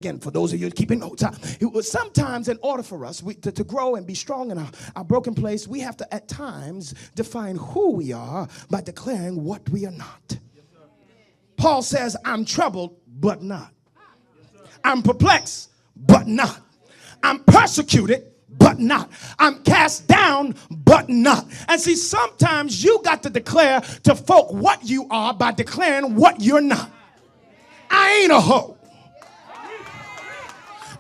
Again, for those of you keeping notes, it was sometimes in order for us to grow and be strong in our broken place, we have to at times define who we are by declaring what we are not. Paul says, I'm troubled, but not. I'm perplexed, but not. I'm persecuted, but not. I'm cast down, but not. And see, sometimes you got to declare to folk what you are by declaring what you're not. I ain't a hoe.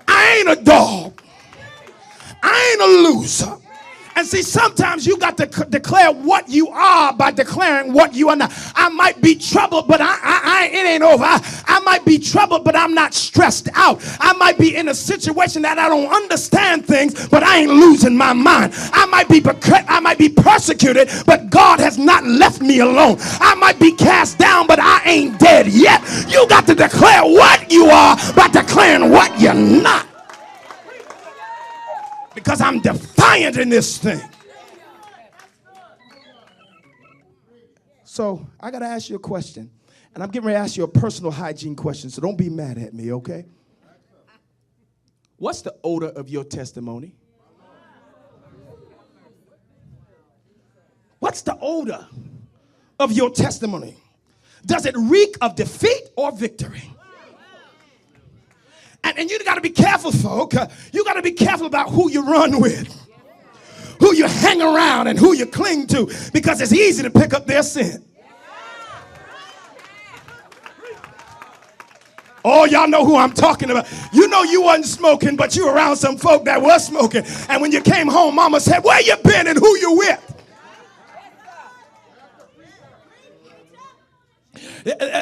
I ain't a dog. I ain't a loser. And see, sometimes you got to declare what you are by declaring what you are not. I might be troubled, but it ain't over. I might be troubled, but I'm not stressed out. I might be in a situation that I don't understand things, but I ain't losing my mind. I might be persecuted, but God has not left me alone. I might be cast down, but I ain't dead yet. You got to declare what you are by declaring what you're not. Because I'm defiant in this thing. So I got to ask you a question. And I'm getting ready to ask you a personal hygiene question. So don't be mad at me, okay? What's the odor of your testimony? What's the odor of your testimony? Does it reek of defeat or victory? And you got to be careful, folk. You got to be careful about who you run with, who you hang around, and who you cling to, because it's easy to pick up their sin. Oh, y'all know who I'm talking about. You know you wasn't smoking, but you were around some folk that was smoking. And when you came home, mama said, where you been and who you with?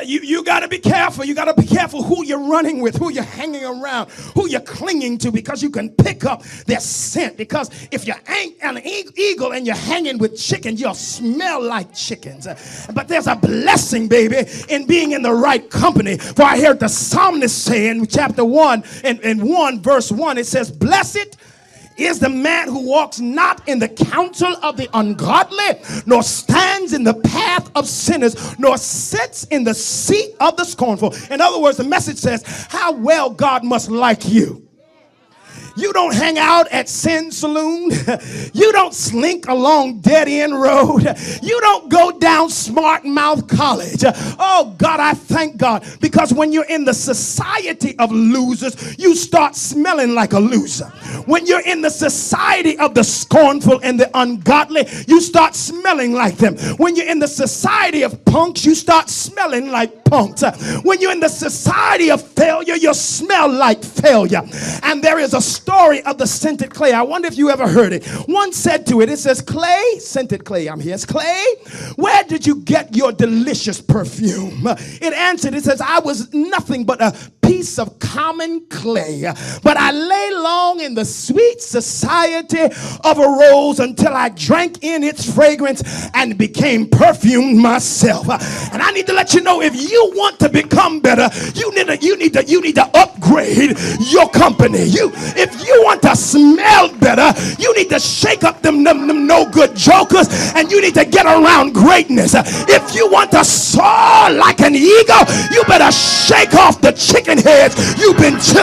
You got to be careful. You got to be careful who you're running with, who you're hanging around, who you're clinging to, because you can pick up their scent. Because if you're an eagle and you're hanging with chickens, you'll smell like chickens. But there's a blessing, baby, in being in the right company. For I heard the psalmist say in chapter 1, in 1 verse 1, it says, blessed is the man who walks not in the counsel of the ungodly, nor stands in the path of sinners, nor sits in the seat of the scornful. In other words, the message says how well God must like you. You don't hang out at Sin Saloon. You don't slink along Dead End Road. You don't go down Smart Mouth College. Oh, God, I thank God. Because when you're in the society of losers, you start smelling like a loser. When you're in the society of the scornful and the ungodly, you start smelling like them. When you're in the society of punks, you start smelling like punks. When you're in the society of failure, you smell like failure. And there is a story of the scented clay. I wonder if you ever heard it. One said to it, it says, clay, scented clay, I'm here. It's clay. Where did you get your delicious perfume? It answered, it says, I was nothing but a piece of common clay, but I lay long in the sweet society of a rose until I drank in its fragrance and became perfumed myself. And I need to let you know, if you want to become better, you need to upgrade your company. If you want to smell better, you need to shake up them no good jokers, and you need to get around greatness. If you want to soar like an eagle, you better shake off the chicken heads you've been chilling